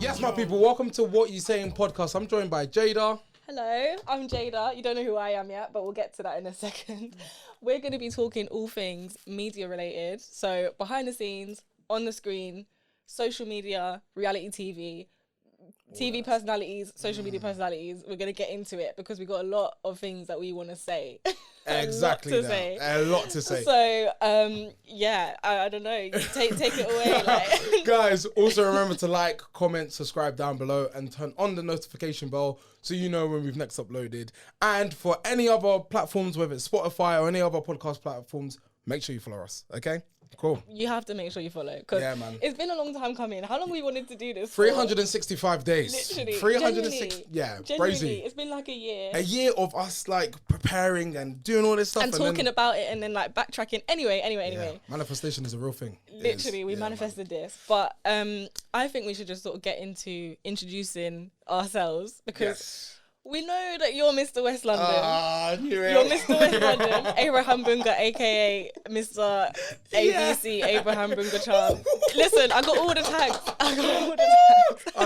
Yes, my people, welcome to What You Sayin podcast. I'm joined by Jada. Hello, I'm Jada. You don't know who I am yet, but we'll get to that in a second. We're going to be talking all things media related. So behind the scenes, on the screen, social media, reality TV personalities, social media personalities. We're going to get into it because we got a lot of things that we want to say. Exactly that. A lot to say. So, I don't know. Take it away. Like. Guys, also remember to like, comment, subscribe down below and turn on the notification bell so you know when we've next uploaded. And for any other platforms, whether it's Spotify or any other podcast platforms, make sure you follow us, okay? Cool. You have to make sure you follow. Cause man. It's been a long time coming. How long we wanted to do this 365 days. Literally. 360. Yeah, crazy. It's been like a year. A year of us like preparing and doing all this stuff. And talking about it and then like backtracking. Anyway. Yeah, manifestation is a real thing. Literally, we manifested this. But I think we should just sort of get into introducing ourselves because... We know that you're Mr. West London. You're Mr. West London, Abraham Bunga, aka Mr. ABC, Abraham Bunga Chan. Listen, I got all the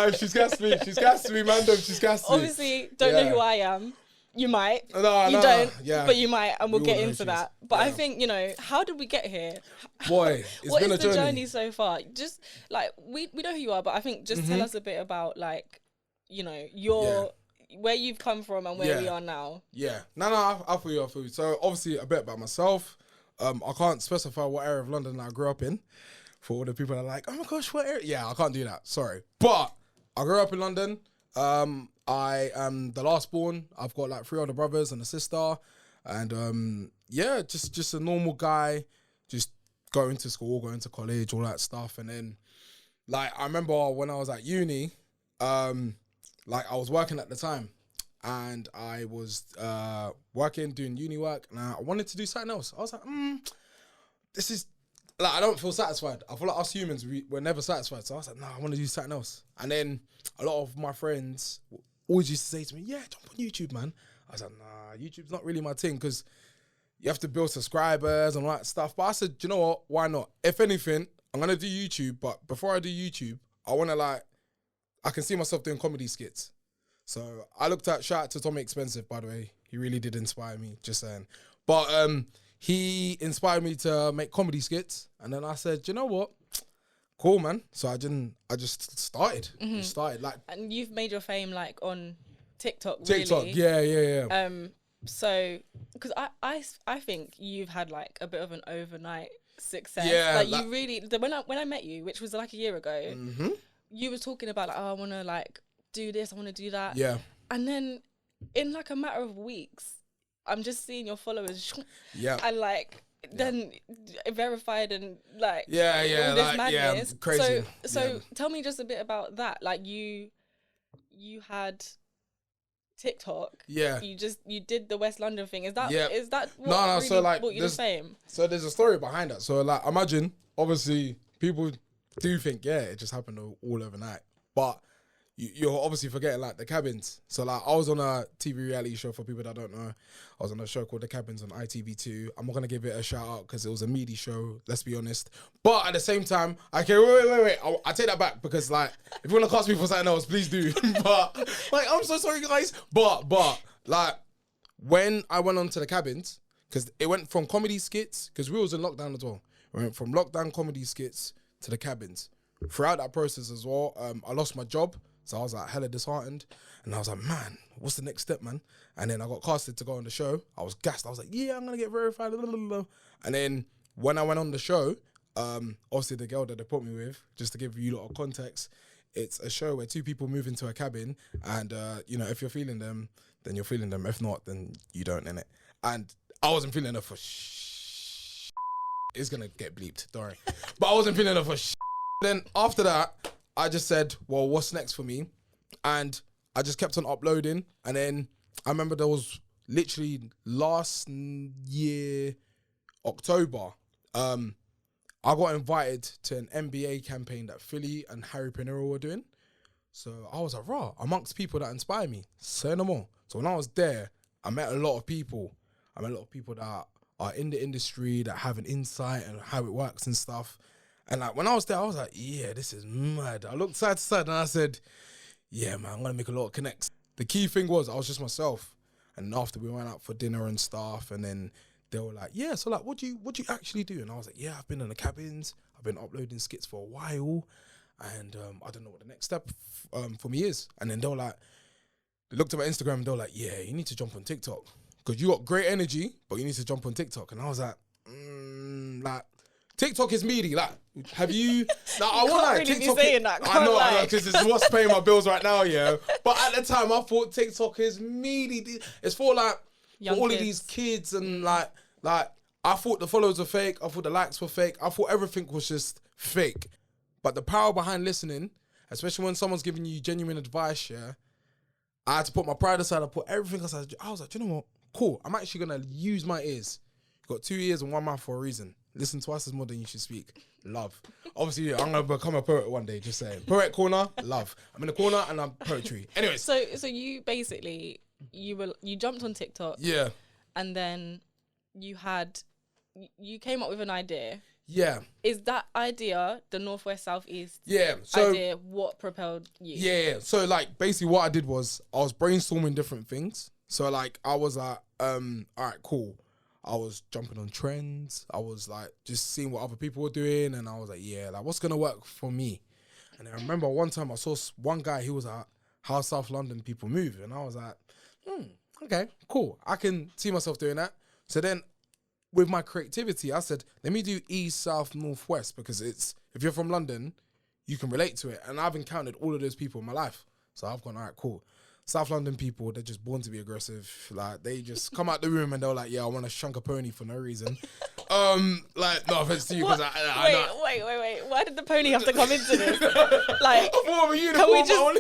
tags. She's gassed me. She's gassed me, man. She's gassed me. Obviously, don't know who I am. You might. You don't. But you might, and we'll get into that. But I think, how did we get here? Boy, it's what been is a the journey so far? Just like we know who you are, but I think just tell us a bit about like, your. Where you've come from and where we are now. Yeah. No, I feel you. So obviously a bit about myself. I can't specify what area of London I grew up in. For all the people that are like, oh my gosh, what area? Yeah, I can't do that. Sorry. But I grew up in London. I am the last born. I've got like 3 older brothers and a sister. And just a normal guy. Just going to school, going to college, all that stuff. And then like I remember when I was at uni, like I was working at the time and I was working, doing uni work, and I wanted to do something else. I was like, this is, like, I don't feel satisfied. I feel like us humans, we're never satisfied. So I was like, no, I want to do something else. And then a lot of my friends always used to say to me, yeah, jump on YouTube, man. I was like, nah, YouTube's not really my thing because you have to build subscribers and all that stuff. But I said, you know what, why not? If anything, I'm going to do YouTube, but before I do YouTube, I want to I can see myself doing comedy skits. So I looked at, shout out to Tommy Expensive, by the way. He really did inspire me, just saying. But he inspired me to make comedy skits. And then I said, you know what? Cool, man. So I just started. And you've made your fame like on TikTok, really? Yeah. So, because I think you've had like a bit of an overnight success. Yeah. Like you really, when I met you, which was like a year ago, you were talking about like, oh, I want to like do this, I want to do that. Yeah. And then in like a matter of weeks, I'm just seeing your followers. Yeah. And like, then verified and like, all this like, madness. Yeah, crazy. So tell me just a bit about that. Like you had TikTok. Yeah. You did the West London thing. Is that what No, really so like brought you to fame? So there's a story behind that. So like imagine, obviously people do think, it just happened all overnight. But you're obviously forgetting like the Cabins. So like I was on a TV reality show, for people that don't know. I was on a show called The Cabins on ITV2. I'm not going to give it a shout out because it was a meaty show, let's be honest. But at the same time, okay, wait. I take that back because like, if you want to cast me for something else, please do. But like, I'm so sorry guys. But like when I went on to The Cabins, because it went from comedy skits, because we was in lockdown as well. We went from lockdown comedy skits to The Cabins. Throughout that process as well, I lost my job. So I was like hella disheartened. And I was like, man, what's the next step, man? And then I got casted to go on the show. I was gassed. I was like, yeah, I'm going to get verified. And then when I went on the show, obviously the girl that they put me with, just to give you a lot of context, it's a show where 2 people move into a cabin. And, if you're feeling them, then you're feeling them. If not, then you don't, innit? And I wasn't feeling her for It's going to get bleeped, don't worry. But I wasn't feeling her for Then after that, I just said, well, what's next for me? And I just kept on uploading. And then I remember there was literally last year, October, I got invited to an NBA campaign that Philly and Harry Pinero were doing. So I was like, raw, amongst people that inspire me, say no more. So when I was there, I met a lot of people. I met a lot of people that are in the industry, that have an insight and how it works and stuff. And like when I was there, I was like, yeah, this is mad. I looked side to side and I said, yeah, man, I'm gonna make a lot of connects. The key thing was I was just myself. And after we went out for dinner and stuff, and then they were like, yeah, so like, what do you actually do? And I was like, yeah, I've been in the cabins. I've been uploading skits for a while. And I don't know what the next step for me is. And then they looked at my Instagram and they were like, yeah, you need to jump on TikTok. Because you got great energy, but you need to jump on TikTok. And I was like, like, TikTok is meaty. Like, have you? Like, I want like really TikTok. Be saying that, I know, because it's what's paying my bills right now, yeah. But at the time, I thought TikTok is meaty. It's for like Young for all kids. of these kids and like I thought the followers were fake. I thought the likes were fake. I thought everything was just fake. But the power behind listening, especially when someone's giving you genuine advice, yeah, I had to put my pride aside. I put everything aside. I was like, do you know what? Cool. I'm actually gonna use my ears. You got 2 ears and 1 mouth for a reason. Listen twice as more than you should speak. Love. Obviously, I'm gonna become a poet one day. Just saying. Poet corner, love. I'm in the corner and I'm poetry. Anyways. So you basically you jumped on TikTok. Yeah. And then you came up with an idea. Yeah. Is that idea the Northwest Southeast So idea what propelled you? yeah. So like basically what I did was I was brainstorming different things. So like I was like, all right, cool. I was jumping on trends. I was like just seeing what other people were doing, and I was like, yeah, like what's gonna work for me? And I remember one time I saw one guy. He was like, how South London people move, and I was like, okay, cool. I can see myself doing that. So then, with my creativity, I said, let me do East, South, North, West, because it's if you're from London, you can relate to it, and I've encountered all of those people in my life. So I've gone, all right, cool. South London people, they're just born to be aggressive. Like, they just come out the room and they're like, yeah, I want to shunk a pony for no reason. Like, no offense to you, because Wait. Why did the pony have to come into this? Like,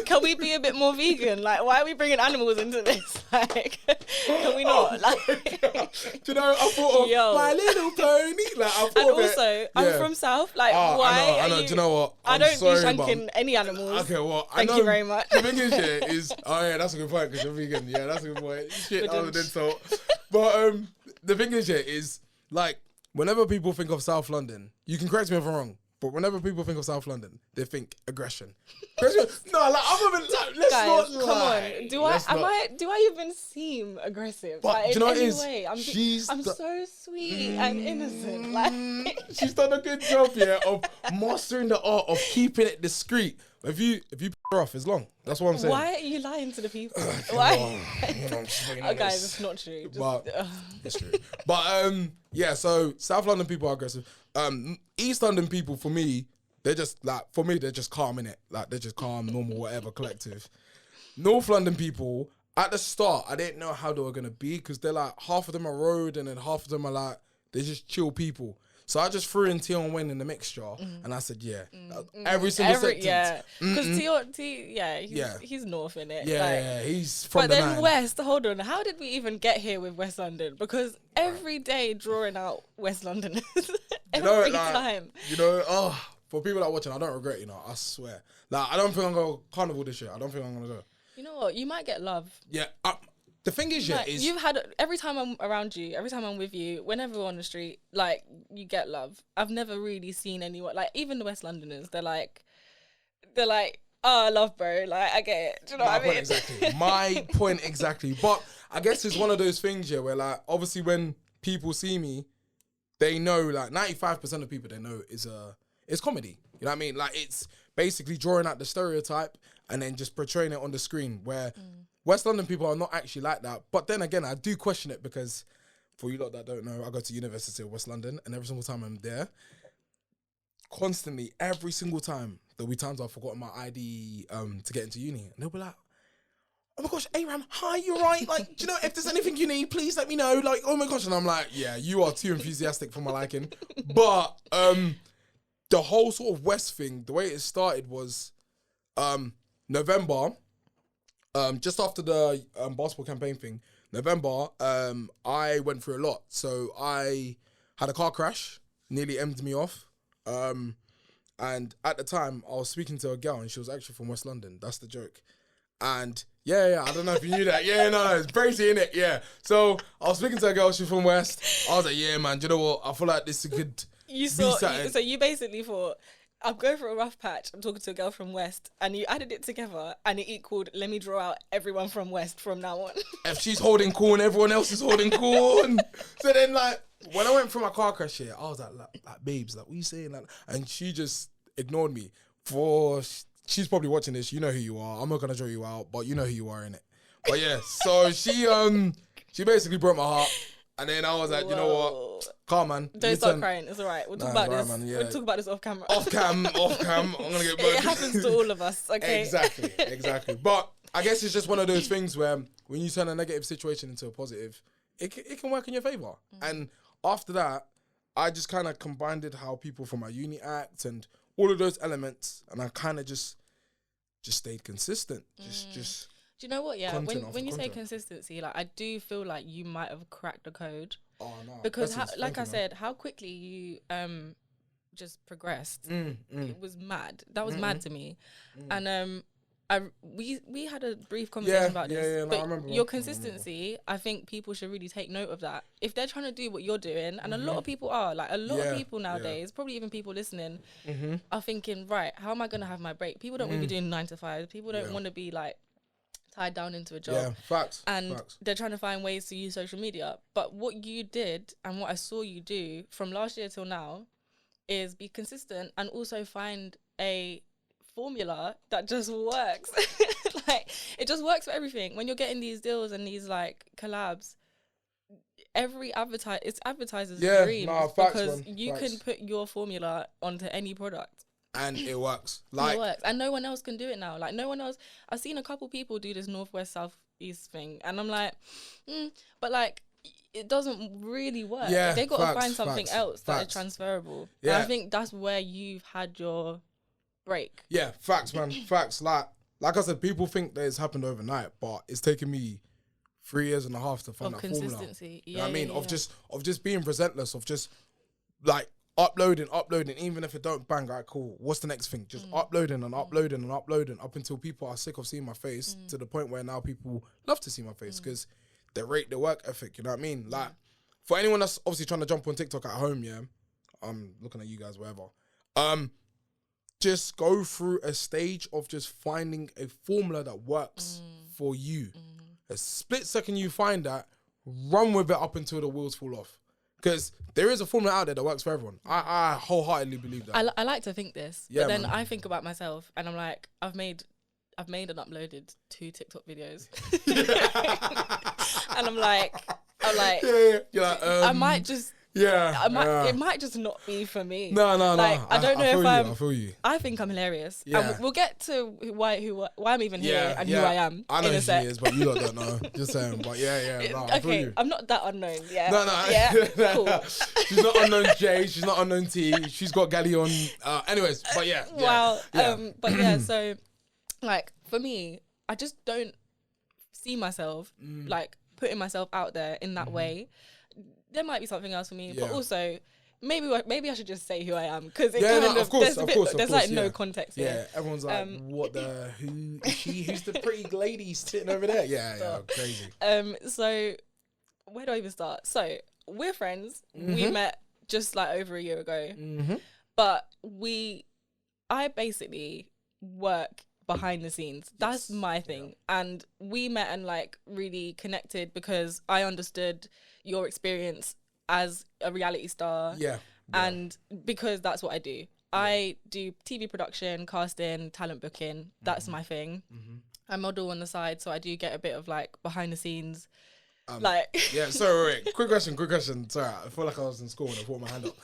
can we be a bit more vegan? Like, why are we bringing animals into this? Like, can we not? Like, do you know, I thought of My Little Pony. Like, I thought and of also, it. I'm from South. Like, why? I know. Do you know what? I don't do shanking any animals. Okay, well, Thank you very much. The thing is, oh yeah, that's a good point because you're vegan. Yeah, that's a good point. Shit, that was an insult. But the thing is like, whenever people think of South London, you can correct me if I'm wrong, but whenever people think of South London, they think aggression. No, like other than like, let's Guys, not lie. come on. Do I even seem aggressive? But like, do you know in what it any is? way? I'm so sweet and innocent. Like, she's done a good job, yeah, of mastering the art of keeping it discreet. If you her off, it's long. That's what I'm saying. why are you lying to the people? Why? Oh, guys, it's not true. It's true. But yeah. So South London people are aggressive. East London people, for me, they're just like, they're just calm in it. Like, they're just calm, normal, whatever, collective. North London people, at the start, I didn't know how they were gonna be because they're like, half of them are road and then half of them are like, they're just chill people. So I just threw in Tion Wayne in the mixture, and I said, yeah, every single sentence. Yeah, because he's north in it. Yeah, he's from but the then nine. West, hold on, how did we even get here with West London? Because every day drawing out West Londoners, every time. For people that are watching, I don't regret, I swear. Like, I don't think I'm going to Carnival this year. I don't think I'm going to go. You know what? You might get love. Yeah, the thing is, you've had every time I'm around you, every time I'm with you, whenever we're on the street, like, you get love. I've never really seen anyone, like, even the West Londoners. They're like, oh, love, bro. Like, I get it. Do you know what I mean? Exactly. My point exactly. But I guess it's one of those things, yeah, where like, obviously when people see me, they know, like, 95% of people they know is comedy. You know what I mean? Like, it's basically drawing out the stereotype and then just portraying it on the screen, where West London people are not actually like that. But then again, I do question it because, for you lot that don't know, I go to University of West London, and every single time I'm there, constantly, every single time, there'll be times I've forgotten my ID to get into uni, and they'll be like, oh my gosh, Aram, hi, you're right. Like, do you know, if there's anything you need, please let me know. Like, oh my gosh. And I'm like, yeah, you are too enthusiastic for my liking. But the whole sort of West thing, the way it started was November, just after the basketball campaign thing, November, I went through a lot. So I had a car crash, nearly emmed me off. And at the time, I was speaking to a girl, and she was actually from West London. That's the joke. And yeah, I don't know if you knew that. Yeah, no, it's crazy, innit? Yeah. So I was speaking to a girl, she's from West. I was like, yeah, man, do you know what? I feel like this You be saw. something. So you basically thought, I'm going for a rough patch. I'm talking to a girl from West, and you added it together, and it equaled. Let me draw out everyone from West from now on. If she's holding corn, everyone else is holding corn. So then, like, when I went for my car crash here, I was like, babes, like, what you saying? Like, and she just ignored me. She's probably watching this. You know who you are. I'm not gonna draw you out, but you know who you are, innit? But yeah, so she basically broke my heart. And then I was like, you know what? Calm, man. Don't start crying. It's all right. We'll talk about this. Man, yeah. We'll talk about this off camera. Off cam. I'm gonna get It happens to all of us. Okay. Exactly. But I guess it's just one of those things where when you turn a negative situation into a positive, it can work in your favor. And after that, I just kind of combined it how people from my uni act and all of those elements, and I kind of just stayed consistent. Just. Do you know what? Yeah, when you say content. consistency, like I do feel like you might have cracked the code. Oh no! Because like I said, how quickly you just progressed, it was mad. That was mad to me, and we had a brief conversation about this. Yeah, but I remember. Your consistency, I think people should really take note of that. If they're trying to do what you're doing, and a lot of people are, like a lot of people nowadays, probably even people listening, are thinking, right, how am I going to have my break? People don't want to be doing 9 to 5. People don't want to be like tied down into a job. Yeah, facts. And facts. they're trying to find ways to use social media. But what you did and what I saw you do from last year till now is be consistent and also find a formula that just works. Like, it just works for everything. When you're getting these deals and these like collabs, it's advertisers' dreams, because you can put your formula onto any product. And it works. It works. And no one else can do it now. Like, no one else. I've seen a couple people do this northwest, southeast thing. And I'm like, but like, it doesn't really work. Yeah, they got to find something else that is transferable. Yeah. And I think that's where you've had your break. Yeah, facts, man. Facts. Like I said, people think that it's happened overnight, but it's taken me 3.5 years to find that formula. Consistency. You know what I mean? Of just being relentless, of just like uploading, even if it don't bang, right, cool. What's the next thing? Just uploading up until people are sick of seeing my face, to the point where now people love to see my face because they rate the work ethic, you know what I mean? Like, for anyone that's obviously trying to jump on TikTok at home, yeah, I'm looking at you guys, wherever. Just go through a stage of just finding a formula that works for you. A split second you find that, run with it up until the wheels fall off. Because there is a formula out there that works for everyone. I wholeheartedly believe that. I like to think this, but then I think about myself and I'm like, I've made and uploaded 2 TikTok videos. And I'm like, You're like, I might just, it might just not be for me. No. Like, I don't know if I feel you. I think I'm hilarious. Yeah. And we'll get to why I'm even here and who I am. I know in a who sec. she is, but you lot don't know. Just saying. But I feel you. I'm not that unknown. Yeah. No. Yeah. Cool. She's not unknown J. She's not unknown T. She's got Gally on. Anyways, but yeah. Wow. Yeah. But yeah. So, like, for me, I just don't see myself like putting myself out there in that way. There might be something else for me, but also maybe I should just say who I am, because of course, there's like no context here. Yeah, everyone's like, who is she? Who's the pretty lady sitting over there? Yeah, crazy. So where do I even start? So we're friends. We met just like over a year ago, but I basically work behind the scenes. That's my thing. And we met and like really connected because I understood your experience as a reality star. And because that's what I do. I do TV production, casting, talent booking. That's my thing. I model on the side, so I do get a bit of like behind the scenes. So wait. Quick question. Sorry, I feel like I was in school when I put my hand up.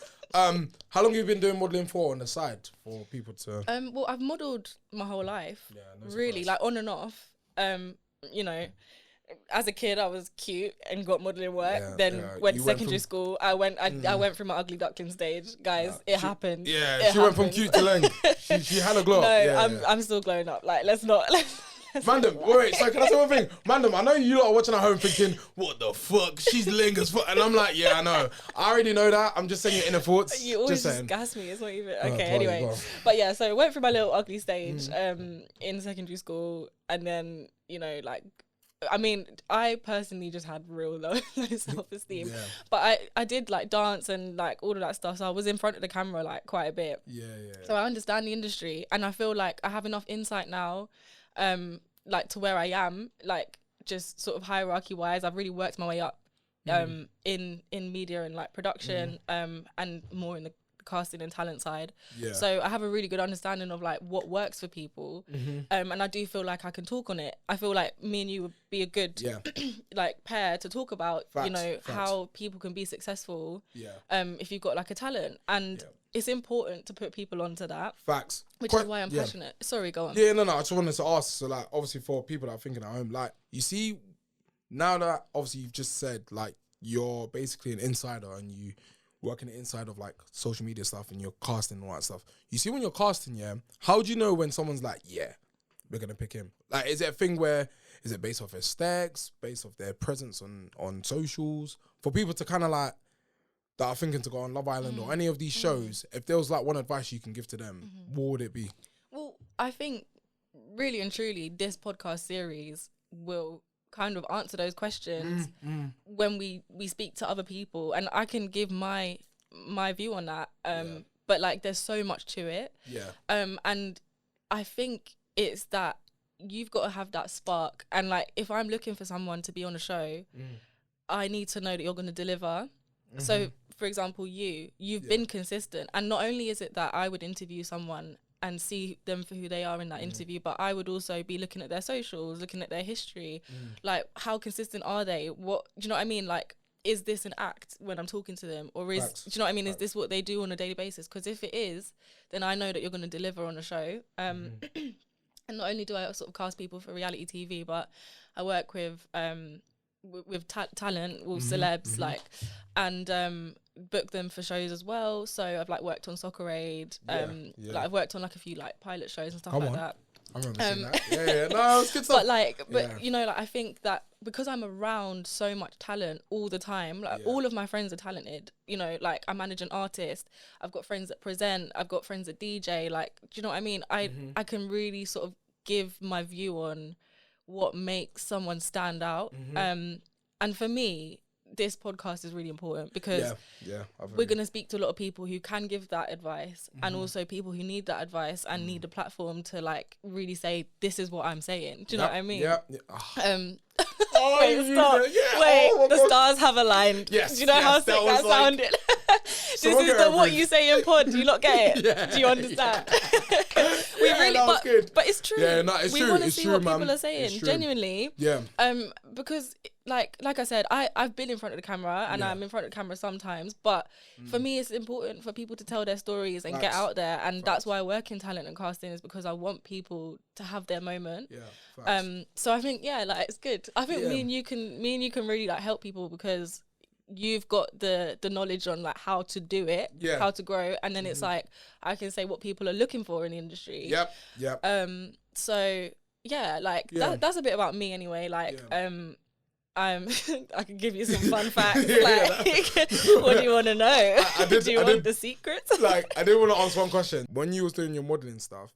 How long have you been doing modelling for on the side for people to? Well, I've modelled my whole life. Yeah, no really, surprise. like on and off. You know, as a kid, I was cute and got modelling work. Then went to secondary school. I went through my ugly duckling stage, guys. It happened. Yeah, she went from cute to leng. She had a glow up. No, I'm still glowing up. Like, let's not. Mandem, wait, so can I say one thing? Mandem, I know you lot are watching at home thinking, what the fuck? She's ling as fuck. And I'm like, yeah, I know. I already know that. I'm just saying your inner thoughts. You always just gas me. It's not even... Okay, anyway. But yeah, so I went through my little ugly stage in secondary school. And then, you know, like I mean, I personally just had real low self-esteem. Yeah. But I did like dance and like all of that stuff. So I was in front of the camera like quite a bit. Yeah. So I understand the industry, and I feel like I have enough insight now, like to where I am, like just sort of hierarchy wise. I've really worked my way up in media and like production, and more in the casting and talent side. Yeah. So I have a really good understanding of like what works for people, and I do feel like I can talk on it. I feel like me and you would be a good like pair to talk about, you know, how people can be successful if you've got like a talent, and it's important to put people onto that. Facts. Which is why I'm passionate. Sorry, go on. Yeah, no, I just wanted to ask, so like obviously for people that are thinking at home, like you see now that obviously you've just said like you're basically an insider and you working inside of like social media stuff and you're casting and all that stuff. You see when you're casting, how do you know when someone's like, yeah, we're gonna pick him? Like, is it a thing where is it based off their stacks, based off their presence on socials? For people to kind of like that are thinking to go on Love Island or any of these shows, if there was like one advice you can give to them, what would it be? Well, I think really and truly this podcast series will kind of answer those questions when we speak to other people, and I can give my view on that, but like there's so much to it, and I think it's that you've got to have that spark, and like if I'm looking for someone to be on a show, I need to know that you're going to deliver. So for example, you've been consistent, and not only is it that I would interview someone and see them for who they are in that interview, but I would also be looking at their socials, looking at their history, like how consistent are they? What do you know what I mean? Like, is this an act when I'm talking to them, or is do you know what I mean? Is this what they do on a daily basis? Because if it is, then I know that you're going to deliver on a show. And not only do I sort of cast people for reality TV, but I work with talent, with celebs, like, and book them for shows as well. So I've like worked on Soccer Aid, like I've worked on like a few like pilot shows and stuff that. I remember seeing that. No, it's good stuff. But you know, like I think that because I'm around so much talent all the time, like all of my friends are talented. You know, like I manage an artist. I've got friends that present. I've got friends that DJ. Like, do you know what I mean? I can really sort of give my view on what makes someone stand out. And for me, this podcast is really important because we're going to speak to a lot of people who can give that advice, and also people who need that advice and need a platform to like really say, this is what I'm saying. Do you know what I mean? Wait, stop. The stars have aligned. Yes. Do you know how sick that sounded? This is the what you say in pod. Do you not get it? Do you understand? We really, but it's true. Yeah, no, it's true. We want to see what people are saying, genuinely. Yeah. Because like I said, I've been in front of the camera, and I'm in front of the camera sometimes, but for me it's important for people to tell their stories and get out there, and that's why I work in talent and casting, is because I want people to have their moment. So I think like it's good. I think me and you can really like help people because you've got the knowledge on like how to do it, how to grow, and then it's like I can say what people are looking for in the industry. So like that's a bit about me anyway. Like I can give you some fun facts. What do you want to know? Do you want the secrets? Like, I did want to ask one question. When you was doing your modelling stuff,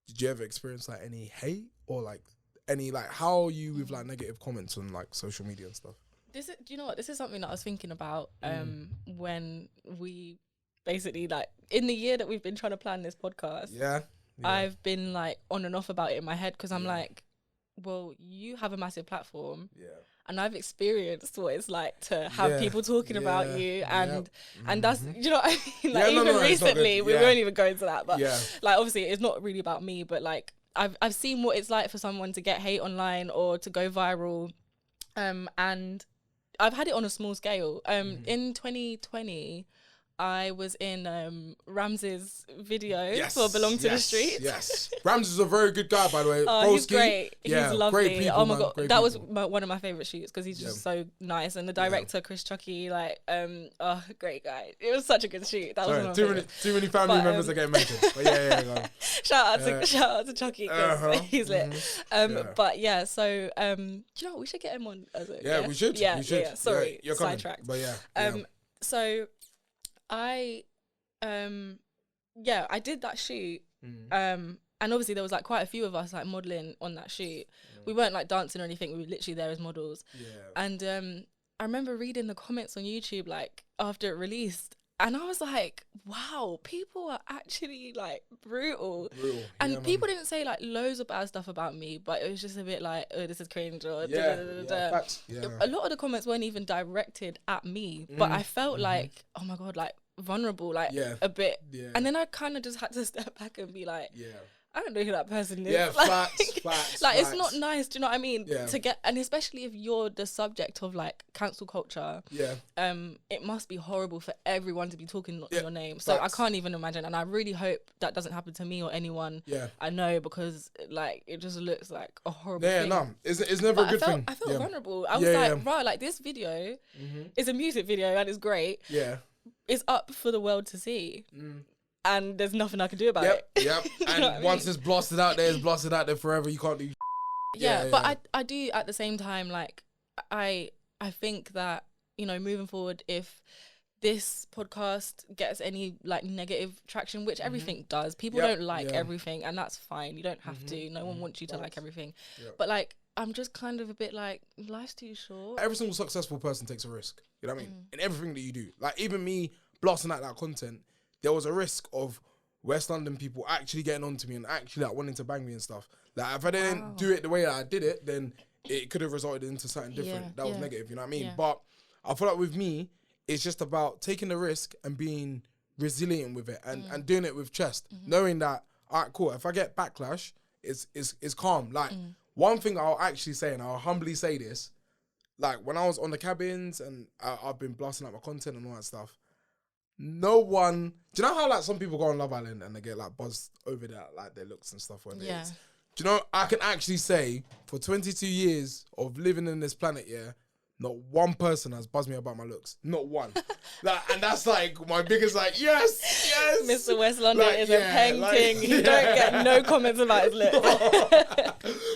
did you ever experience like any hate or like any like how are you with like negative comments on like social media and stuff? Do you know what? This is something that I was thinking about when we basically like in the year that we've been trying to plan this podcast. I've been like on and off about it in my head because I'm like, well, you have a massive platform. And I've experienced what it's like to have people talking about you, and that's, you know what I mean? Like even recently, we won't even go into that, but like obviously it's not really about me, but like I've seen what it's like for someone to get hate online or to go viral, and I've had it on a small scale. In 2020, I was in Rams's video for Belong to the Streets. Yes. Rams is a very good guy, by the way. Oh, he's great. He's lovely. Great people, oh my God. Great that people. was one of my favourite shoots because he's just so nice. And the director, Chris Chucky, like, great guy. It was such a good shoot. That was too many family members are getting mentioned. But go on. Shout out to Chucky because he's lit. But so, do you know what? We should get him on as a guest. We should. Yeah. Sorry, you're sidetracked. But so I I did that shoot and obviously there was like quite a few of us like modeling on that shoot. We weren't like dancing or anything. We were literally there as models. Yeah. And I remember reading the comments on YouTube like after it released, and I was like, wow, people are actually like brutal. And people didn't say like loads of bad stuff about me, but it was just a bit like, oh, this is cringe or facts. Yeah. A lot of the comments weren't even directed at me, but I felt like, oh my God, like vulnerable, like a bit. Yeah. And then I kind of just had to step back and be like, I don't know who that person is. Yeah, like, facts. Like, it's not nice, do you know what I mean? Yeah. To get, and especially if you're the subject of like cancel culture, it must be horrible for everyone to be talking your name. So I can't even imagine, and I really hope that doesn't happen to me or anyone I know, because like it just looks like a horrible thing. No, it's never a good thing. I felt vulnerable. I was like, right, like this video is a music video and it's great. Yeah. It's up for the world to see. And there's nothing I can do about it. Yep. And once it's blasted out there, it's blasted out there forever. You can't do. But I do at the same time, like I think that, you know, moving forward, if this podcast gets any like negative traction, which everything does, people don't like everything, and that's fine. You don't have to. No one wants you to like everything. But like, I'm just kind of a bit like, life's too short. Every single successful person takes a risk. You know what I mean? In everything that you do. Like even me blasting out that content, there was a risk of West London people actually getting on to me and actually like wanting to bang me and stuff. Like if I didn't do it the way that I did it, then it could have resulted into something different that was negative, you know what I mean? But I feel like with me, it's just about taking the risk and being resilient with it and doing it with chest, knowing that, all right, cool, if I get backlash, it's calm. Like one thing I'll actually say, and I'll humbly say this, like when I was on the cabins and I've been blasting out my content and all that stuff, no one, do you know how like some people go on Love Island and they get like buzzed over their looks and stuff? Do you know, I can actually say for 22 years of living in this planet, not one person has buzzed me about my looks. Not one. Like, and that's like my biggest like, yes. Mr. West London is a painting. He don't get no comments about his looks.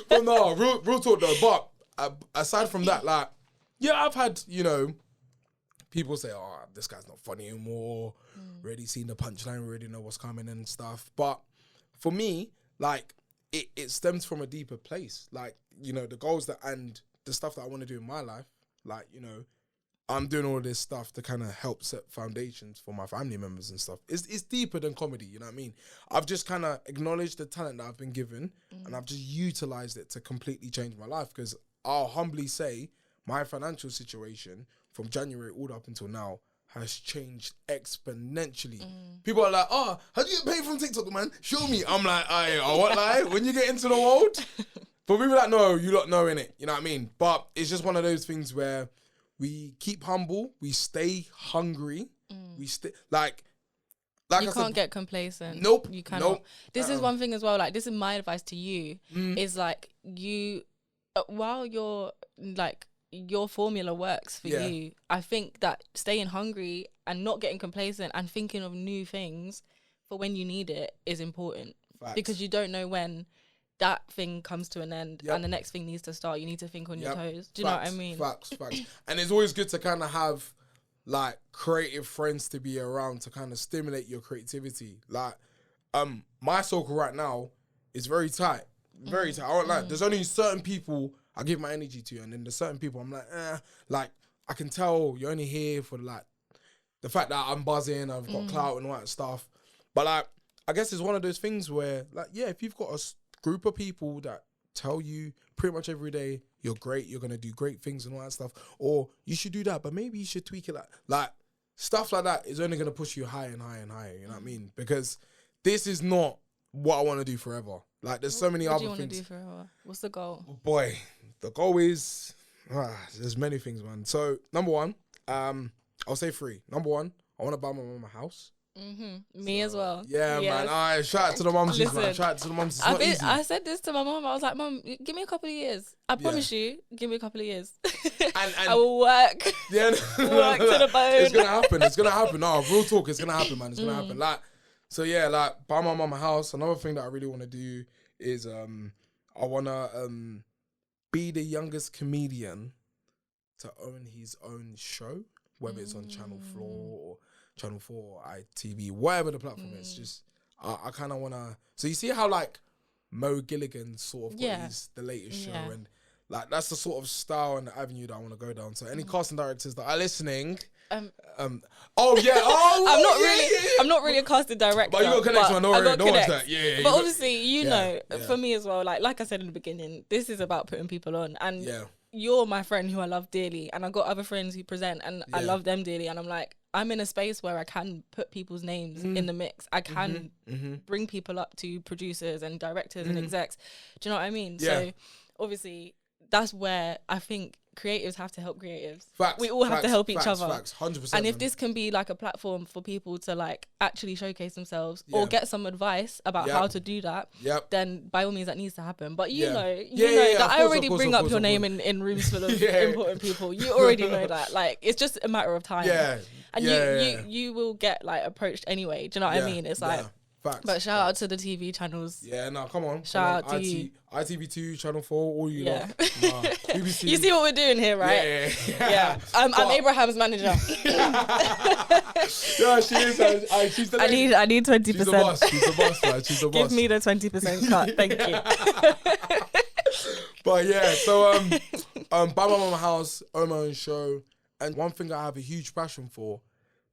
But no, real talk though. But aside from that, like, I've had, you know, people say, oh, this guy's not funny anymore. Already seen the punchline, already know what's coming and stuff. But for me, like, it stems from a deeper place. Like, you know, the goals and the stuff that I want to do in my life, like, you know, I'm doing all this stuff to kind of help set foundations for my family members and stuff. It's deeper than comedy, you know what I mean? I've just kind of acknowledged the talent that I've been given and I've just utilized it to completely change my life, because I'll humbly say my financial situation from January all up until now has changed exponentially. People are like, oh, how do you get paid from TikTok, man? Show me. I'm like, I won't lie. When you get into the world, for people that know, you lot know, innit? You know what I mean? But it's just one of those things where we keep humble, we stay hungry, we stay, like you can't get complacent. Nope. You cannot. This is one thing as well, like, this is my advice to you, is like, you, while you're like, your formula works for you, I think that staying hungry and not getting complacent and thinking of new things for when you need it is important. Facts. Because you don't know when that thing comes to an end and the next thing needs to start. You need to think on your toes. Do you know what I mean? Facts. And it's always good to kind of have like creative friends to be around to kind of stimulate your creativity. Like my circle right now is very tight. Very tight. I won't lie. There's only certain people I give my energy to, and then there's certain people I'm like, like I can tell you're only here for like the fact that I'm buzzing, I've got clout and all that stuff. But like, I guess it's one of those things where like, if you've got a group of people that tell you pretty much every day you're great, you're gonna do great things and all that stuff, or you should do that, but maybe you should tweak it, like stuff like that is only gonna push you higher and higher and higher. You know what I mean? Because this is not what I want to do forever. Like, there's so many other things. What do you want to do forever? What's the goal? Oh boy, the goal is there's many things, man. So number one, I'll say 3. Number one, I want to buy my mum a house. Me as well. Yeah, yes. Man. Shout out to the mums, man. Shout out to the mums. It's not easy. I said this to my mum. I was like, Mum, give me a couple of years. I promise you, give me a couple of years. And I will work. Yeah, work to the bone. It's gonna happen. It's gonna happen. No, real talk. It's gonna happen, man. It's gonna happen. Like, so yeah, like buy my mum a house. Another thing that I really want to do is I wanna be the youngest comedian to own his own show, whether it's on Channel 4 or Channel 4 or ITV, whatever the platform is. Just I kind of want to. So you see how like Mo Gilligan sort of got his the latest show, and like that's the sort of style and the avenue that I want to go down. So any casting directors that are listening, I'm not really a casting director, but you got connection. Don't worry, don't watch that. But obviously, you know, for me as well. Like I said in the beginning, this is about putting people on, and you're my friend who I love dearly, and I got other friends who present, and I love them dearly, and I'm like, I'm in a space where I can put people's names in the mix. I can bring people up to producers and directors and execs. Do you know what I mean? So obviously, that's where I think creatives have to help creatives. We all have to help each other. 100%. And if this can be like a platform for people to like actually showcase themselves or get some advice about how to do that, then by all means that needs to happen. But you know that I already bring up your name in rooms full of important people. You already know that. Like it's just a matter of time. And you will get like approached anyway. Do you know what I mean? It's like. Facts. But shout out to the TV channels. Yeah, no, come on. Shout out to you. ITV2, Channel 4, all you lot. Nah, BBC. You see what we're doing here, right? Yeah. I'm Abraham's manager. Yeah, she is. She's the lady. I need 20%. She's the boss. She's the boss, man. She's the boss. Give me the 20% cut. Thank you. But yeah, so buy my mama house, own my own show. And one thing I have a huge passion for,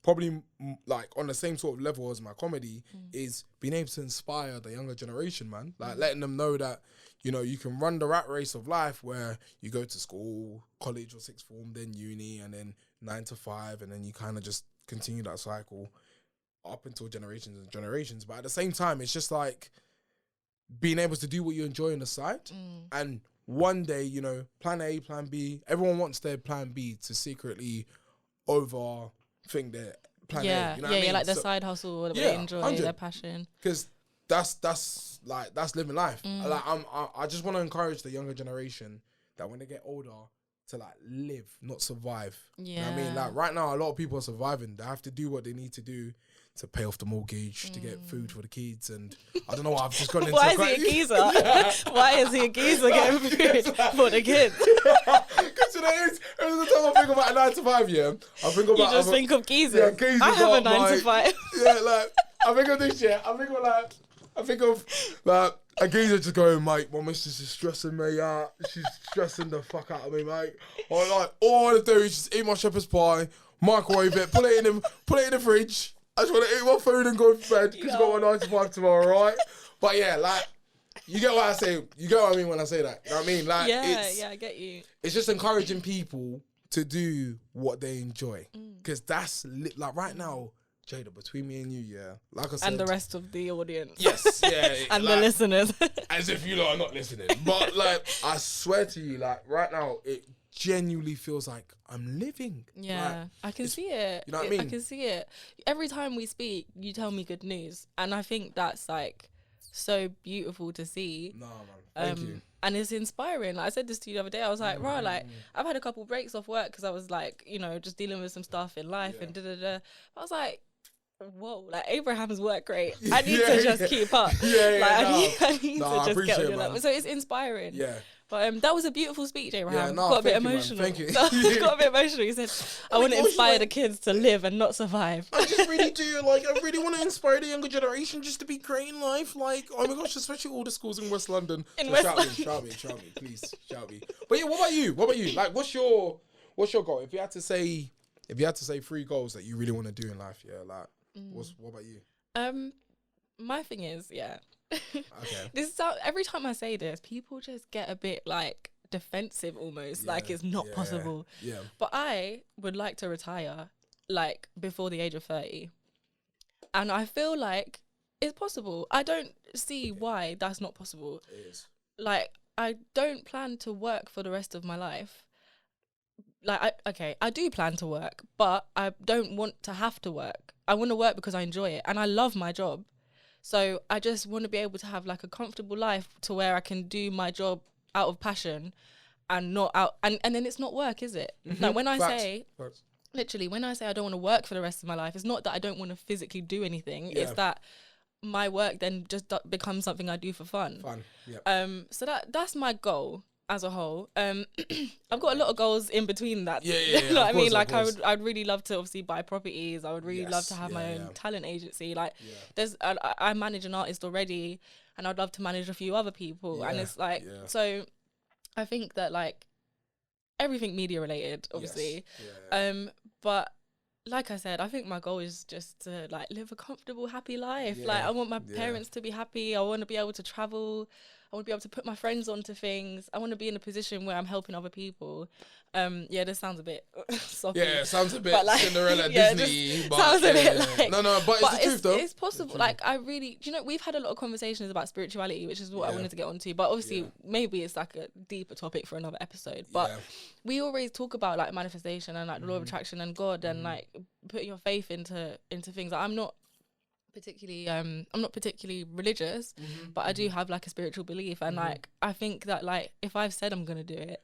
probably like on the same sort of level as my comedy, is being able to inspire the younger generation, man. Like letting them know that, you know, you can run the rat race of life where you go to school, college or sixth form, then uni, and then 9 to 5, and then you kind of just continue that cycle up until generations and generations. But at the same time, it's just like being able to do what you enjoy on the side. And one day, you know, plan A, plan B, everyone wants their plan B to secretly overthink their plan A. You know what I mean? Like the side hustle, what they enjoy, 100. Their passion. Because that's living life. Like I just want to encourage the younger generation that when they get older to like live, not survive. You know what I mean? Like right now, a lot of people are surviving. They have to do what they need to do to pay off the mortgage, to get food for the kids, and I don't know why I've just gone into. Why is he a geezer? Why is he a geezer getting food for the kids? Because every time I think about a 9 to 5, I think about. You just think of geezers. Yeah, geezers. I have a 9 to 5. Yeah, like I think of this shit. I think of like a geezer just going, mate, my missus is stressing me out. She's stressing the fuck out of me, mate. Or like all I want to do is just eat my shepherd's pie, microwave it, put it in the fridge. I just want to eat my food and go to bed because I got my 9 to 5 tomorrow, right? But yeah, like, you get what I say. You get what I mean when I say that. You know what I mean? Like, I get you. It's just encouraging people to do what they enjoy. Because that's, like, right now, Jada, between me and you, like I said. And the rest of the audience. Yes, yeah. And like, the listeners. As if you lot are not listening. But, like, I swear to you, like, right now, it genuinely feels like I'm living. Yeah, like, I can see it. You know what I mean? I can see it. Every time we speak, you tell me good news. And I think that's like so beautiful to see. No, man. Thank you. And it's inspiring. Like I said this to you the other day. I was like, right, like I've had a couple breaks off work because I was like, you know, just dealing with some stuff in life and da-da-da. I was like, whoa, like Abraham's work rate. I need to just keep up. I need to just get on your level. So it's inspiring. Yeah. But that was a beautiful speech, Abraham. Yeah, no, got a bit emotional. Thank you. Got a bit emotional. He said, I want to inspire the kids to live and not survive. I just really do. Like, I really want to inspire the younger generation just to be great in life. Like, oh my gosh, especially all the schools in West London. Shout me, please, shout me. But yeah, what about you? Like, what's your goal? If you had to say 3 goals that you really want to do in life, what about you? My thing is, Okay. This every time I say this, people just get a bit like defensive almost, like it's not possible. Yeah. But I would like to retire like before the age of 30. And I feel like it's possible. I don't see why that's not possible. It is. Like, I don't plan to work for the rest of my life. Like, I do plan to work, but I don't want to have to work. I want to work because I enjoy it and I love my job. So I just want to be able to have like a comfortable life to where I can do my job out of passion and not out. And then it's not work, is it? Mm-hmm. Like when I say, literally, when I say I don't want to work for the rest of my life, it's not that I don't want to physically do anything. It's that my work then just becomes something I do for fun. Yeah. So that's my goal. as a whole. I've got a lot of goals in between that. Yeah, You know what I mean? Like course. I'd really love to obviously buy properties. I would really love to have my own talent agency. Like I manage an artist already, and I'd love to manage a few other people. And it's like, so I think that like everything media related, obviously. But like I said, I think my goal is just to like live a comfortable, happy life. Like I want my parents to be happy. I want to be able to travel. I want to be able to put my friends onto things. I want to be in a position where I'm helping other people. This sounds a bit soppy. Yeah, it sounds a bit like, Cinderella Disney. But sounds a bit like... No, but it's the truth though. It's possible. Like I really... Do you know, we've had a lot of conversations about spirituality, which is what I wanted to get onto. But obviously, maybe it's like a deeper topic for another episode. But we always talk about like manifestation and like the law of attraction and God and like putting your faith into things. Like, I'm not particularly religious, but I do have like a spiritual belief, and like I think that like if I've said I'm gonna do it,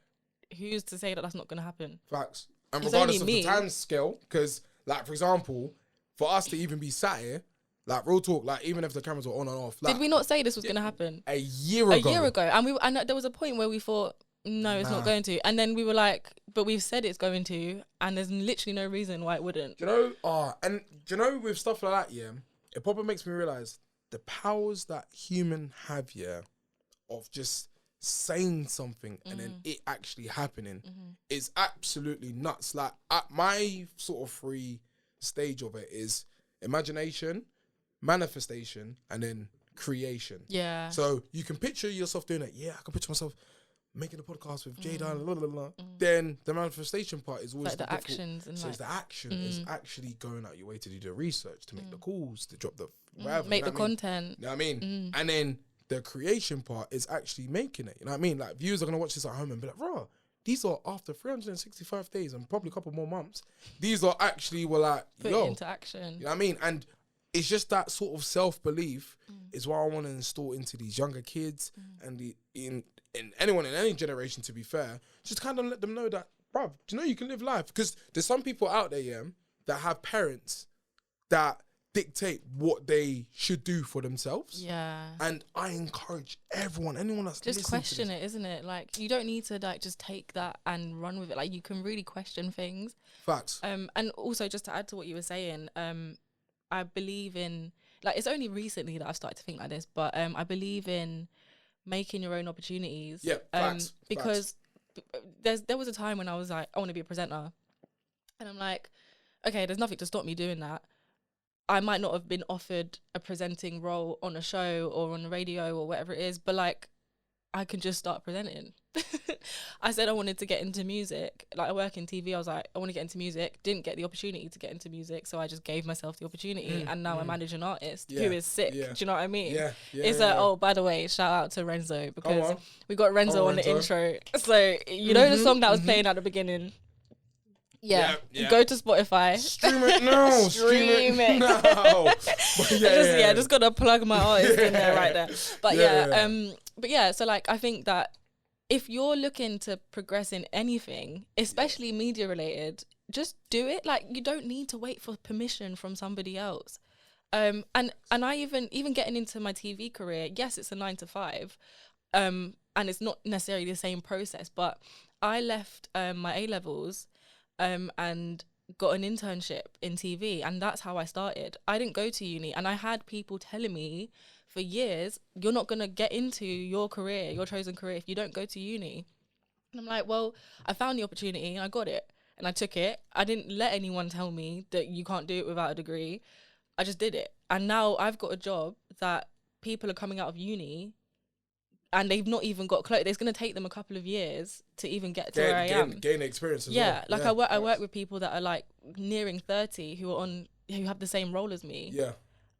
who's to say that that's not gonna happen? Facts. And It's regardless of only the me. time scale, because like for example, for us to even be sat here, like real talk, like even if the cameras were on and off, like Did we not say this was gonna happen a year ago? And there was a point where we thought, no, it's not going to, and then we were like, but we've said it's going to, and there's literally no reason why it wouldn't. Do you know? And do you know with stuff like that, it probably makes me realize the powers that human have, of just saying something and then it actually happening is absolutely nuts. Like at my sort of free stage of it is imagination, manifestation, and then creation. Yeah. So you can picture yourself doing it. Yeah, I can picture myself making a podcast with Jada, then the manifestation part is always like the actions. And so like, it's the action is actually going out your way to do the research, to make the calls, to drop the whatever, make you know the what I mean? content. You know what I mean? And then the creation part is actually making it. You know what I mean? Like viewers are gonna watch this at home and be like, "Raw, these are after 365 days and probably a couple more months. These are actually put it into action." You know what I mean? And it's just that sort of self-belief is what I want to install into these younger kids and in anyone in any generation, to be fair, just kind of let them know that, bruv, do you know you can live life? Because there's some people out there, that have parents that dictate what they should do for themselves. Yeah. And I encourage anyone that's just listening question to this, it, isn't it? Like you don't need to like just take that and run with it. Like you can really question things. Facts. And also just to add to what you were saying, I believe in, like, it's only recently that I've started to think like this, but I believe in making your own opportunities. Yeah, facts. Because there was a time when I was like, I want to be a presenter. And I'm like, okay, there's nothing to stop me doing that. I might not have been offered a presenting role on a show or on the radio or whatever it is, but like, I can just start presenting. I said I wanted to get into music. Like I work in TV. I was like, I want to get into music. Didn't get the opportunity to get into music. So I just gave myself the opportunity. And now I manage an artist who is sick. Yeah. Do you know what I mean? Yeah. It's oh, by the way, shout out to Renzo, because we got Renzo on the intro. So you know the song that was playing at the beginning? Yeah. Go to Spotify. Stream it now. Stream it now. Just gotta plug my artist in there right there. But so like I think that if you're looking to progress in anything, especially media related, just do it. Like you don't need to wait for permission from somebody else. And I even getting into my TV career, yes, it's a 9 to 5. And it's not necessarily the same process, but I left my A-levels and got an internship in TV, and that's how I started. I didn't go to uni, and I had people telling me for years, you're not going to get into your career, your chosen career, if you don't go to uni. And I'm like, well, I found the opportunity and I got it and I took it. I didn't let anyone tell me that you can't do it without a degree. I just did it. And now I've got a job that people are coming out of uni and they've not even got close. It's going to take them a couple of years to even get to where I am. Gain experience as well. Like I work with people that are like nearing 30 who have the same role as me. Yeah.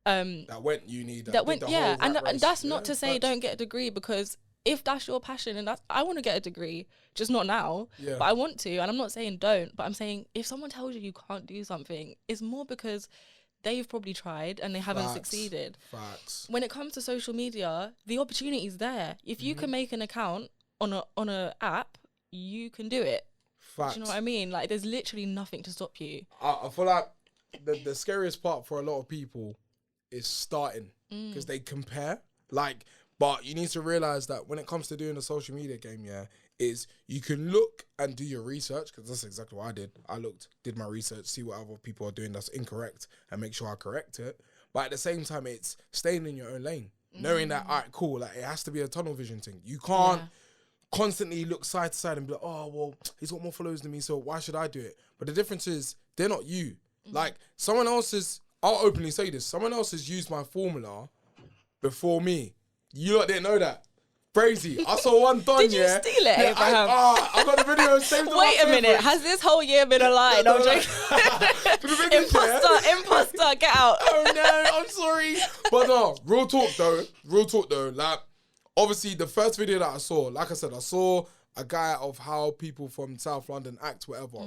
That went uni. And that's not to say don't get a degree, because if that's your passion and I want to get a degree, just not now, but I want to, and I'm not saying don't, but I'm saying if someone tells you can't do something, it's more because they've probably tried and they haven't succeeded. Facts. When it comes to social media, the opportunity is there. If you can make an account on a app, you can do it. Facts. Do you know what I mean? Like there's literally nothing to stop you. I feel like the scariest part for a lot of people is starting, because they compare. Like, but you need to realize that when it comes to doing the social media game, is you can look and do your research, because that's exactly what I did. I did my research, see what other people are doing that's incorrect, and make sure I correct it. But at the same time, it's staying in your own lane, knowing that, all right, cool, like it has to be a tunnel vision thing. You can't constantly look side to side and be like, oh, well, he's got more followers than me, so why should I do it? But the difference is they're not you. Like someone else's, I'll openly say this, someone else has used my formula before me. You lot didn't know that. Crazy. I saw one done, Did you steal it, Abraham? I got the video saved. Wait a minute. Has this whole year been a lie? No, I'm joking. Imposter, get out. Oh no, I'm sorry. But no, real talk though. Like, obviously, the first video that I saw, like I said, I saw a guy of how people from South London act, whatever.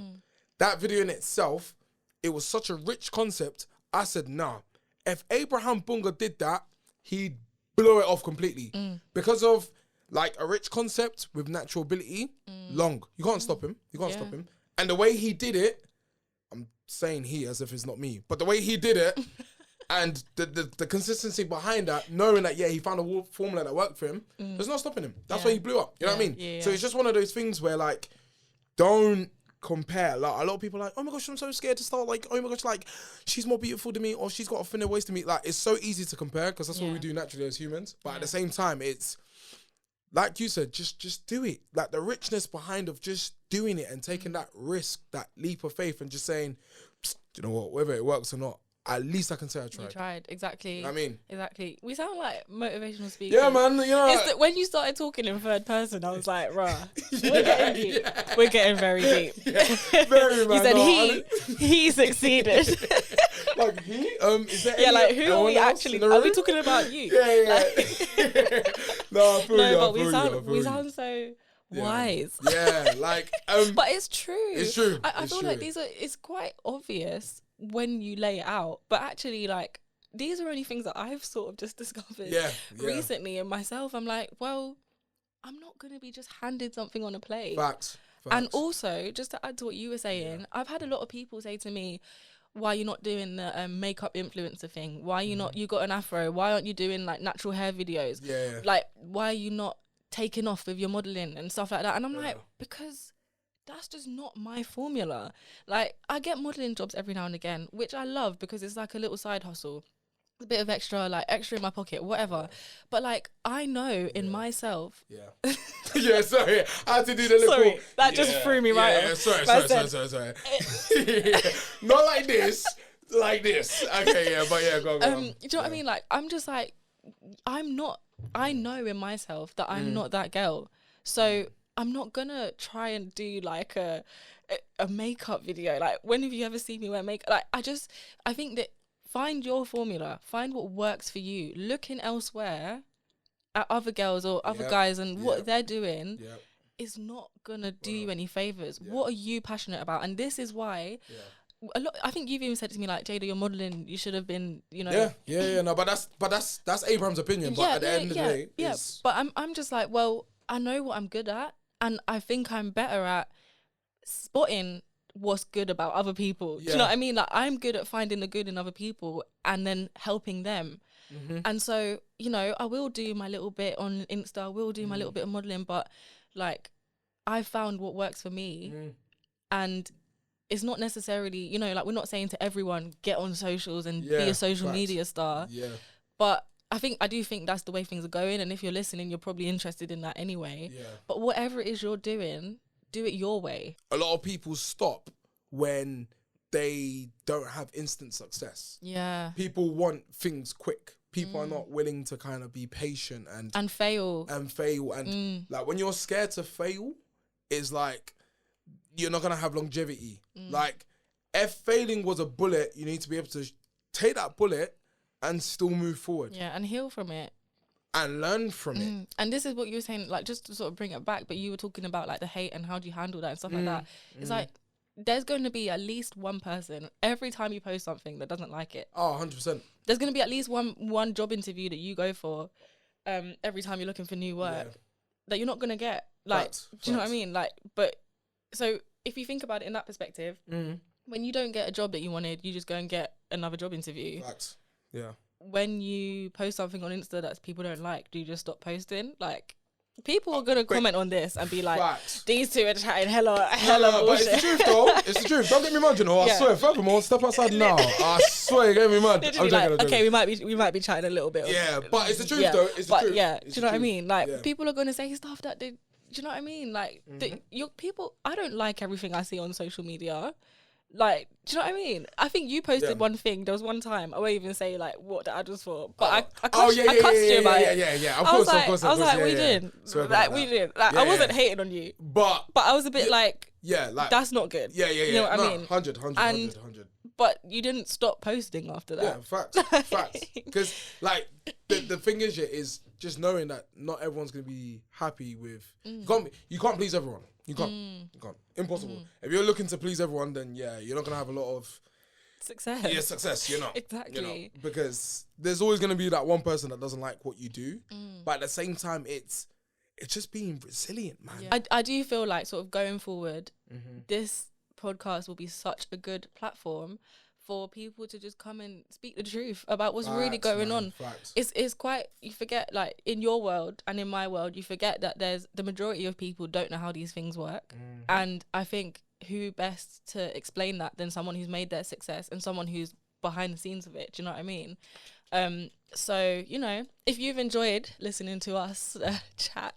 That video in itself, it was such a rich concept. I said, nah, if Abraham Bunga did that, he'd blow it off completely. Because of like a rich concept with natural ability, long. You can't stop him. You can't stop him. And the way he did it, I'm saying he as if it's not me, but the way he did it and the consistency behind that, knowing that, he found a formula that worked for him, there's no stopping him. That's why he blew up. You know what I mean? Yeah. So it's just one of those things where, like, don't compare. Like, a lot of people are like, oh my gosh, I'm so scared to start. Like, oh my gosh, like, she's more beautiful than me, or she's got a thinner waist than me. Like, it's so easy to compare because that's what we do naturally as humans. But at the same time, it's like you said, just do it. Like, the richness behind of just doing it and taking that risk, that leap of faith, and just saying, do you know what, whether it works or not, at least I can say I tried. You tried, exactly. You know what I mean? Exactly. We sound like motivational speakers. Yeah, man. You know, it's when you started talking in third person, I was like, rah, we're getting deep. We're getting very deep. Very, man. You said he succeeded. Like, he? Is there any, like, who are we actually? Are we talking about you? Yeah. No, I feel you. But we sound so wise. Yeah, like, but it's true. It's true. I feel like it's quite obvious when you lay it out, but actually, like, these are only things that I've sort of just discovered recently in myself. I'm like, well, I'm not going to be just handed something on a plate. Facts. And also, just to add to what you were saying, I've had a lot of people say to me, why are you not doing the makeup influencer thing? Why are you not, you got an afro, why aren't you doing like natural hair videos? Like, why are you not taking off with your modelling and stuff like that? And I'm like, because that's just not my formula. Like, I get modelling jobs every now and again, which I love because it's like a little side hustle, a bit of extra in my pocket, whatever. But like, I know in myself. Sorry, I had to do the little. Sorry, that just threw me right off. Sorry. Not like this, like this. Okay, but go. Do you know what I mean? Like, I'm just like, I'm not. I know in myself that I'm not that girl, so I'm not gonna try and do like a makeup video. Like, when have you ever seen me wear makeup? Like, I think that find your formula, find what works for you. Looking elsewhere at other girls or other guys and what they're doing is not gonna do you any favors. What are you passionate about? And this is why I think you've even said to me, like, Jada, you're modelling, you should have been, you know. No, but that's Abraham's opinion. But at the end of the day, but I'm just like, well, I know what I'm good at, and I think I'm better at spotting what's good about other people. Do you know what I mean? Like, I'm good at finding the good in other people and then helping them. And so, you know, I will do my little bit on Insta, I will do my little bit of modelling, but like, I found what works for me. And it's not necessarily, you know, like, we're not saying to everyone, get on socials and be a social media star. But I do think that's the way things are going. And if you're listening, you're probably interested in that anyway. But whatever it is you're doing, do it your way. A lot of people stop when they don't have instant success. People want things quick. People are not willing to kind of be patient and fail. And like, when you're scared to fail, it's like, you're not going to have longevity. Like, if failing was a bullet, you need to be able to take that bullet and still move forward. And heal from it. And learn from it. And this is what you were saying, like, just to sort of bring it back, but you were talking about like the hate and how do you handle that and stuff like that. It's like, there's going to be at least one person every time you post something that doesn't like it. 100%. There's going to be at least one job interview that you go for every time you're looking for new work that you're not going to get. Like, do you know what I mean? Like, but so if you think about it in that perspective, when you don't get a job that you wanted, you just go and get another job interview. When you post something on Insta that people don't like, do you just stop posting? Like, People are gonna comment on this and be like, Facts. these two are chatting hella But bullshit. it's the truth though. It's the truth. Don't get me mad, you know. I Yeah. swear. Furthermore, step outside now. I swear, you get me mad. Literally, like, okay, we might be chatting a little bit. Yeah, but it's the truth Yeah, though. It's the but truth. yeah, It's do you the know what I truth. mean? Like, Yeah. people are gonna say stuff that they, do you know what I mean? Like, your people. I don't like everything I see on social media. Like, do you know what I mean? I think you posted Yeah. one thing. There was one time, I won't even say like what the ad was for, but I Oh cussed yeah, you about it. yeah. Of I was course, like, of course. I was like, yeah, we yeah. did. Swear Like, about we that. did. Like, Yeah, I wasn't yeah. hating on you, But I was a bit like, yeah, like that's not good. yeah. You know what I mean? 100. And- But you didn't stop posting after Yeah, that. facts. Because like the thing is, yeah, is just knowing that not everyone's gonna be happy with. You can't please everyone. You can't. Impossible. If you're looking to please everyone, then yeah, you're not gonna have a lot of success. You're not Exactly. You know, because there's always gonna be that one person that doesn't like what you do. But at the same time, it's just being resilient, man. Yeah. I do feel like sort of going forward, this podcast will be such a good platform for people to just come and speak the truth about what's really Facts, going man, on. facts. It's quite, you forget, like in your world and in my world, you forget that there's the majority of people don't know how these things work. And I think who best to explain that than someone who's made their success and someone who's behind the scenes of it. Do you know what I mean? So, you know, if you've enjoyed listening to us chat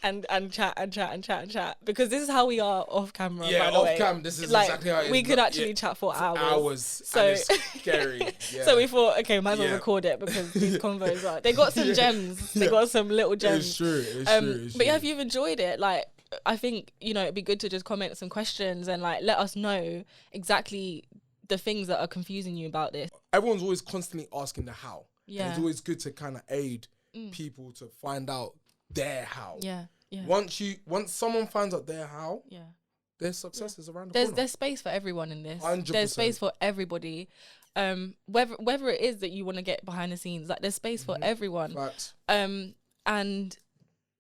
and chat, because this is how we are off camera. Yeah, by the off way. cam. This is Like, exactly how it is. we could actually chat for hours. So and it's scary. Yeah. So we thought, okay, might as well Yeah. record it because these convos are. They got some gems. They got some little gems. It's true. It's true. But yeah, if you've enjoyed it, like, I think, you know, it'd be good to just comment some questions and like let us know exactly the things that are confusing you about this. Everyone's always constantly asking the how. Yeah. And it's always good to kind of aid people to find out their how. Yeah. Yeah. Once someone finds out their how, Yeah. their success is around the There's corner. space for everyone in this. 100%. There's space for everybody. Whether it is that you want to get behind the scenes, like there's space for everyone. Facts. And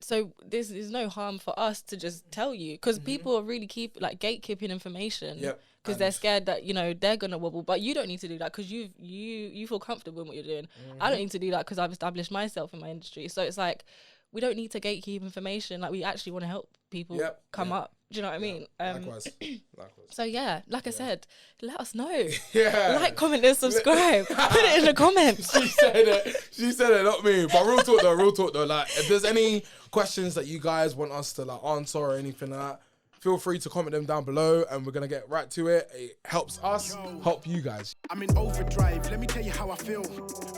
so there's no harm for us to just tell you, because people are really gatekeeping information. Yep. Because they're scared that, you know, they're gonna wobble, but you don't need to do that because you feel comfortable in what you're doing. I don't need to do that because I've established myself in my industry. So it's like, we don't need to gatekeep information. Like, we actually want to help people come up. Do you know what I mean? Likewise. So yeah, like I said, let us know. Yeah. Like, comment, and subscribe. Put it in the comments. She said it, not me. But real talk though. Like, if there's any questions that you guys want us to like answer or anything like that, feel free to comment them down below and we're going to get right to it. It helps us help you guys. I'm in overdrive, let me tell you how I feel.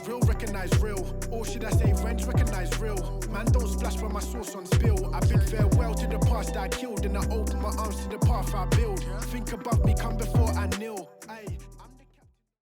Real recognize real, or should I say friends recognize real. Man, don't splash from my sauce on spill. I bid farewell to the past I killed, and I open my arms to the path I build. Think above me, come before I kneel. Aye.